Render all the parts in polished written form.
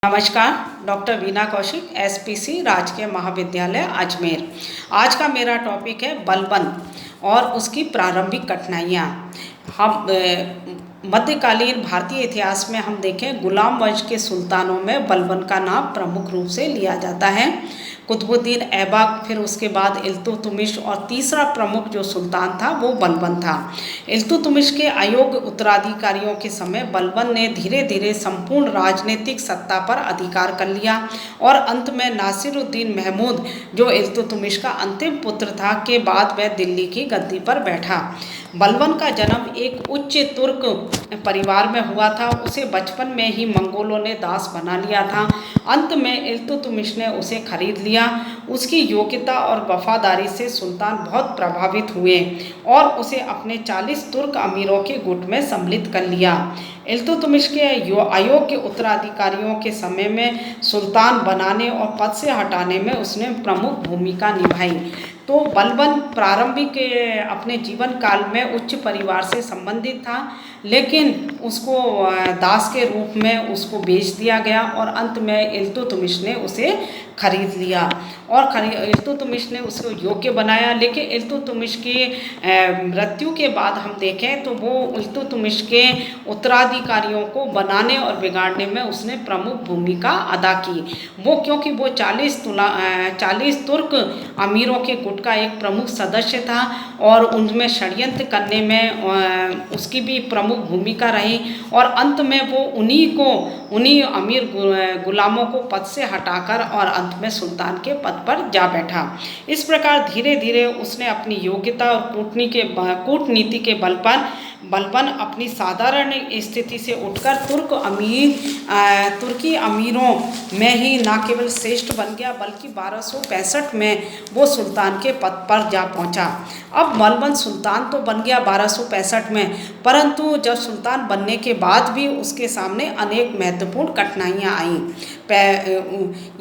नमस्कार। Doctor Veena Kaushik, SPC राजकीय महाविद्यालय अजमेर। आज का मेरा टॉपिक है बलबन और उसकी प्रारंभिक कठिनाइयाँ। हम मध्यकालीन भारतीय इतिहास में हम देखें, गुलाम वंश के सुल्तानों में बलबन का नाम प्रमुख रूप से लिया जाता है। कुतुबुद्दीन ऐबक, फिर उसके बाद इल्तुतमिश, और तीसरा प्रमुख जो सुल्तान था वो बलबन था। इल्तुतमिश के अयोग्य उत्तराधिकारियों के समय बलबन ने धीरे धीरे संपूर्ण राजनीतिक सत्ता पर अधिकार कर लिया और अंत में नासिरुद्दीन महमूद, जो इल्तुतमिश का अंतिम पुत्र था, के बाद वह दिल्ली की गद्दी पर बैठा। बलबन का जन्म एक उच्च तुर्क परिवार में हुआ था। उसे बचपन में ही मंगोलों ने दास बना लिया था। अंत में इल्तुतमिश ने उसे खरीद लिया। उसकी योग्यता और वफादारी से सुल्तान बहुत प्रभावित हुए और उसे अपने 40 तुर्क अमीरों के गुट में सम्मिलित कर लिया। इल्तुतमिश के अयोग्य उत्तराधिकारियों के समय में सुल्तान बनाने और पद से हटाने में उसने प्रमुख भूमिका निभाई। तो बलबन प्रारंभिक अपने जीवन काल में उच्च परिवार से संबंधित था, लेकिन उसको दास के रूप में उसको बेच दिया गया और अंत में इल्तुतमिश ने उसे खरीद लिया और इल्तुतमिश ने उसको योग्य बनाया। लेकिन इल्तुतमिश की मृत्यु के बाद हम देखें तो वो इल्तुतमिश के उत्तराधिकारियों को बनाने और बिगाड़ने में उसने प्रमुख भूमिका अदा की। वो क्योंकि वो 40 तुर्क अमीरों के गुट का एक प्रमुख सदस्य था और उनमें षड्यंत्र करने में उसकी भी प्रमुख भूमिका रही और अंत में वो उन्हीं अमीर गुलामों को पद से हटाकर और अंत में सुल्तान के पद पर जा बैठा। इस प्रकार धीरे धीरे उसने अपनी योग्यता और कूटनीति के बल पर बलबन अपनी साधारण स्थिति से उठकर तुर्की अमीरों में ही न केवल श्रेष्ठ बन गया, बल्कि 1265 में वो सुल्तान के पद पर जा पहुंचा। अब बलबन सुल्तान तो बन गया 1265 में, परंतु जब सुल्तान बनने के बाद भी उसके सामने अनेक महत्वपूर्ण कठिनाइयाँ आईं।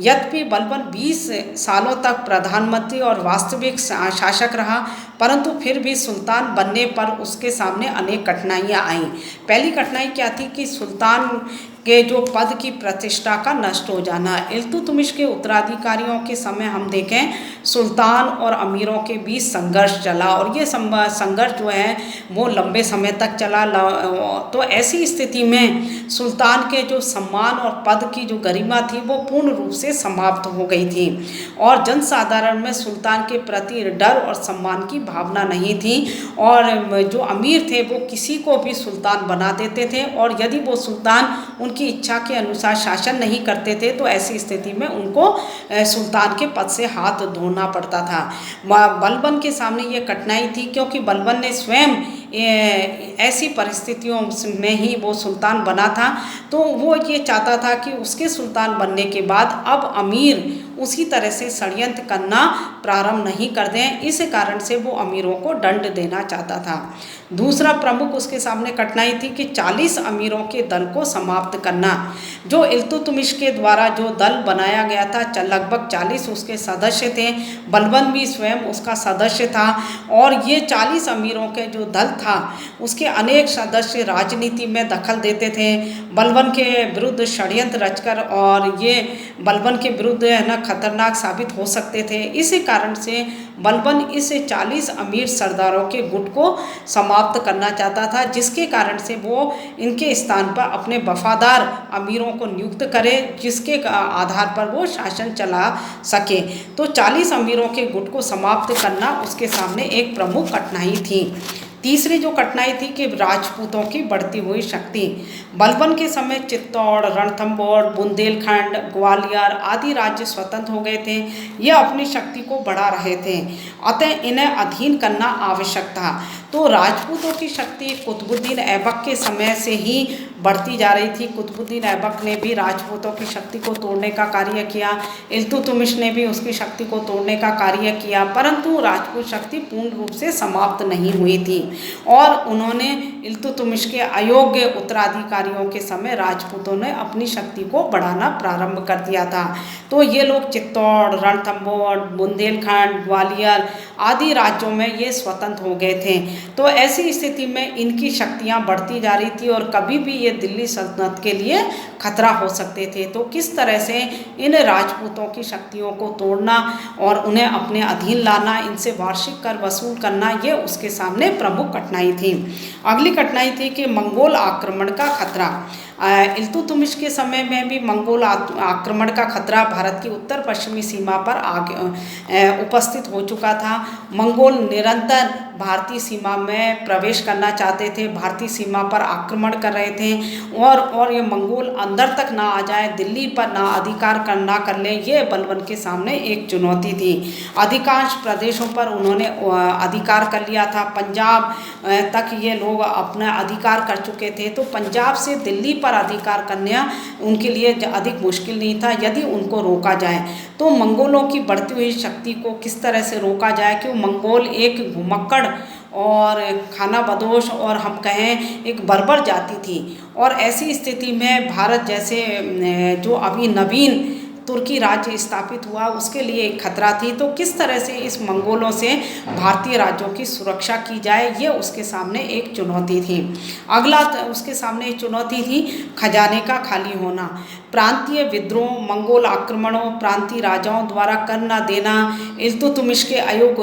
यद्यपि बलबन 20 सालों तक प्रधानमंत्री और वास्तविक शासक रहा, परंतु फिर भी सुल्तान बनने पर उसके सामने अनेक कठिनाइयाँ आईं। पहली कठिनाई क्या थी कि सुल्तान के जो पद की प्रतिष्ठा का नष्ट हो जाना। इल्तुतमिश के उत्तराधिकारियों के समय हम देखें, सुल्तान और अमीरों के बीच संघर्ष चला और ये संघर्ष जो है वो लंबे समय तक चला। तो ऐसी स्थिति में सुल्तान के जो सम्मान और पद की जो गरिमा थी वो पूर्ण रूप से समाप्त हो गई थी और जनसाधारण में सुल्तान के प्रति डर और सम्मान की भावना नहीं थी और जो अमीर थे वो किसी को भी सुल्तान बना देते थे और यदि वो सुल्तान उनकी इच्छा के अनुसार शासन नहीं करते थे तो ऐसी स्थिति में उनको सुल्तान के पद से हाथ धोना पड़ता था। बलबन के सामने ये कठिनाई थी क्योंकि बलबन ने स्वयं ऐसी परिस्थितियों में ही वो सुल्तान बना था। तो वो ये चाहता था कि उसके सुल्तान बनने के बाद अब अमीर उसी तरह से षड्यंत्र करना प्रारंभ नहीं कर दें, इस कारण से वो अमीरों को दंड देना चाहता था। दूसरा प्रमुख उसके सामने कठिनाई थी कि 40 अमीरों के दल को समाप्त करना। जो इल्तुतमिश के द्वारा जो दल बनाया गया था, लगभग 40 उसके सदस्य थे, बलबन भी स्वयं उसका सदस्य था और ये 40 अमीरों के जो दल था उसके अनेक सदस्य राजनीति में दखल देते थे, बलबन के विरुद्ध षड्यंत्र रचकर, और ये बलबन के विरुद्ध है ना खतरनाक साबित हो सकते थे। इसी कारण से बलबन इस 40 अमीर सरदारों के गुट को समाप्त करना चाहता था, जिसके कारण से वो इनके स्थान पर अपने वफादार अमीरों को नियुक्त करे जिसके आधार पर वो शासन चला सके। तो 40 अमीरों के गुट को समाप्त करना उसके सामने एक प्रमुख कठिनाई थी। तीसरी जो कठिनाई थी कि राजपूतों की बढ़ती हुई शक्ति। बलबन के समय चित्तौड़, रणथंभौर, बुंदेलखंड, ग्वालियर आदि राज्य स्वतंत्र हो गए थे। यह अपनी शक्ति को बढ़ा रहे थे, अतः इन्हें अधीन करना आवश्यक था। तो राजपूतों की शक्ति कुतुबुद्दीन ऐबक के समय से ही बढ़ती जा रही थी। कुतुबुद्दीन ऐबक ने भी राजपूतों की शक्ति को तोड़ने का कार्य किया, इल्तुतमिश ने भी उसकी शक्ति को तोड़ने का कार्य किया, परंतु राजपूत शक्ति पूर्ण रूप से समाप्त नहीं हुई थी और उन्होंने इल्तुतमिश के अयोग्य उत्तराधिकारियों के समय राजपूतों ने अपनी शक्ति को बढ़ाना प्रारंभ कर दिया था। तो ये लोग चित्तौड़, रणथंभौर, बुंदेलखंड, ग्वालियर आदि राज्यों में ये स्वतंत्र हो गए थे। तो ऐसी स्थिति में इनकी शक्तियाँ बढ़ती जा रही थी और कभी भी ये दिल्ली सल्तनत के लिए खतरा हो सकते थे। तो किस तरह से इन राजपूतों की शक्तियों को तोड़ना और उन्हें अपने अधीन लाना, इनसे वार्षिक कर वसूल करना, ये उसके सामने प्रमुख कठिनाई थी। अगली कठिनाई थी कि मंगोल आक्रमण का खतरा। इल्तुतमिश के समय में भी मंगोल आक्रमण का खतरा भारत की उत्तर पश्चिमी सीमा पर उपस्थित हो चुका था। मंगोल निरंतर भारतीय सीमा में प्रवेश करना चाहते थे, भारतीय सीमा पर आक्रमण कर रहे थे और ये मंगोल अंदर तक ना आ जाए, दिल्ली पर ना अधिकार करना कर ले, ये बलबन के सामने एक चुनौती थी। अधिकांश प्रदेशों पर उन्होंने अधिकार कर लिया था। पंजाब तक ये लोग अपना अधिकार कर चुके थे। तो पंजाब से दिल्ली पर अधिकार करना उनके लिए अधिक मुश्किल नहीं था यदि उनको रोका जाए। तो मंगोलों की बढ़ती हुई शक्ति को किस तरह से रोका जाए कि मंगोल एक घुमक्कड़ और खानाबदोश और हम कहें एक बर्बर जाति थी, और ऐसी स्थिति में भारत जैसे जो अभी नवीन तुर्की राज्य स्थापित हुआ उसके लिए एक खतरा थी। तो किस तरह से इस मंगोलों से भारतीय राज्यों की सुरक्षा की जाए, ये उसके सामने एक चुनौती थी। अगला उसके सामने एक चुनौती थी खजाने का खाली होना। प्रांतीय विद्रोह, मंगोल आक्रमणों, प्रांतीय राजाओं द्वारा कर न देना, इल्तुतमिश के अयोग्य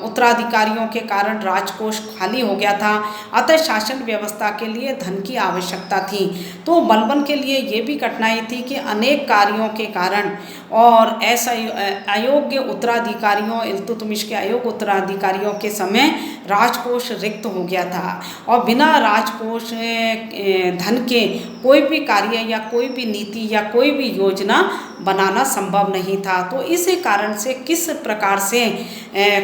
उत्तराधिकारियों के कारण राजकोष खाली हो गया था। अतः शासन व्यवस्था के लिए धन की आवश्यकता थी। तो बलबन के लिए ये भी कठिनाई थी कि अनेक कार्यों के कारण और ऐसा अयोग्य उत्तराधिकारियों, इल्तुतमिश के अयोग्य उत्तराधिकारियों के समय राजकोष रिक्त हो गया था और बिना राजकोष धन के कोई भी कार्य या कोई भी नीति या कोई भी योजना बनाना संभव नहीं था। तो इसी कारण से किस प्रकार से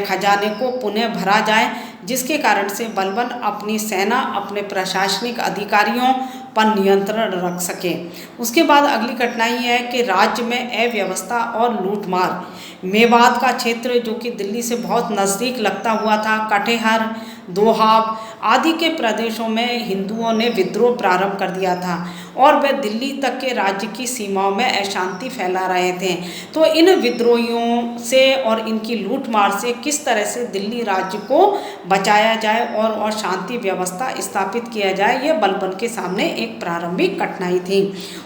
खजाने को पुनः भरा जाए, जिसके कारण से बलबन अपनी सेना, अपने प्रशासनिक अधिकारियों पर नियंत्रण रख सके। उसके बाद अगली कठिनाई है कि राज्य में अव्यवस्था और लूटमार। मेवात का क्षेत्र जो कि दिल्ली से बहुत नज़दीक लगता हुआ था, कटिहार, दोहाब आदि के प्रदेशों में हिंदुओं ने विद्रोह प्रारंभ कर दिया था और वे दिल्ली तक के राज्य की सीमाओं में अशांति फैला रहे थे। तो इन विद्रोहियों से और इनकी लूटमार से किस तरह से दिल्ली राज्य को बचाया जाए और शांति व्यवस्था स्थापित किया जाए, ये बलबन के सामने एक प्रारंभिक कठिनाई थी।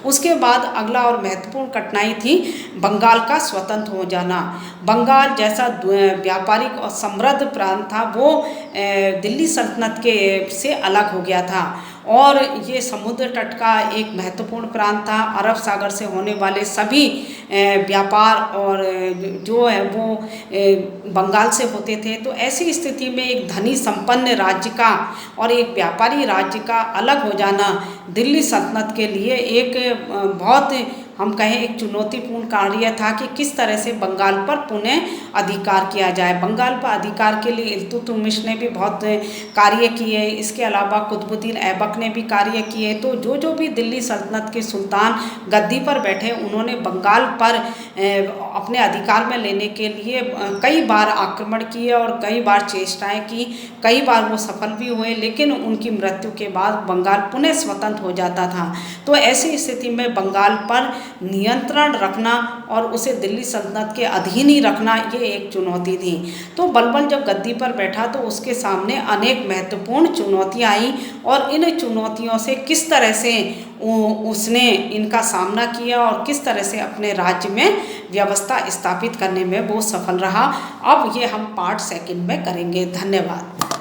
उसके बाद अगला और महत्वपूर्ण कठिनाई थी बंगाल का स्वतंत्र हो जाना। बंगाल जैसा व्यापारिक और समृद्ध प्रांत था, वो दिल्ली सल्तनत से अलग हो गया था और ये समुद्र तट का एक महत्वपूर्ण प्रांत था। अरब सागर से होने वाले सभी व्यापार और जो है वो बंगाल से होते थे। तो ऐसी स्थिति में एक धनी संपन्न राज्य का और एक व्यापारी राज्य का अलग हो जाना दिल्ली सल्तनत के लिए एक बहुत हम कहें एक चुनौतीपूर्ण कार्य था कि किस तरह से बंगाल पर पुनः अधिकार किया जाए। बंगाल पर अधिकार के लिए इल्तुतमिश ने भी बहुत कार्य किए, इसके अलावा कुतुबुद्दीन ऐबक ने भी कार्य किए। तो जो भी दिल्ली सल्तनत के सुल्तान गद्दी पर बैठे, उन्होंने बंगाल पर अपने अधिकार में लेने के लिए कई बार आक्रमण किए और कई बार चेष्टाएं की, कई बार वो सफल भी हुए, लेकिन उनकी मृत्यु के बाद बंगाल पुनः स्वतंत्र हो जाता था। तो ऐसी स्थिति में बंगाल पर नियंत्रण रखना और उसे दिल्ली सल्तनत के अधीन ही रखना, ये एक चुनौती थी। तो बलबन जब गद्दी पर बैठा तो उसके सामने अनेक महत्वपूर्ण चुनौतियां आई और इन चुनौतियों से किस तरह से उसने इनका सामना किया और किस तरह से अपने राज्य में व्यवस्था स्थापित करने में वो सफल रहा, अब ये हम पार्ट सेकंड में करेंगे। धन्यवाद।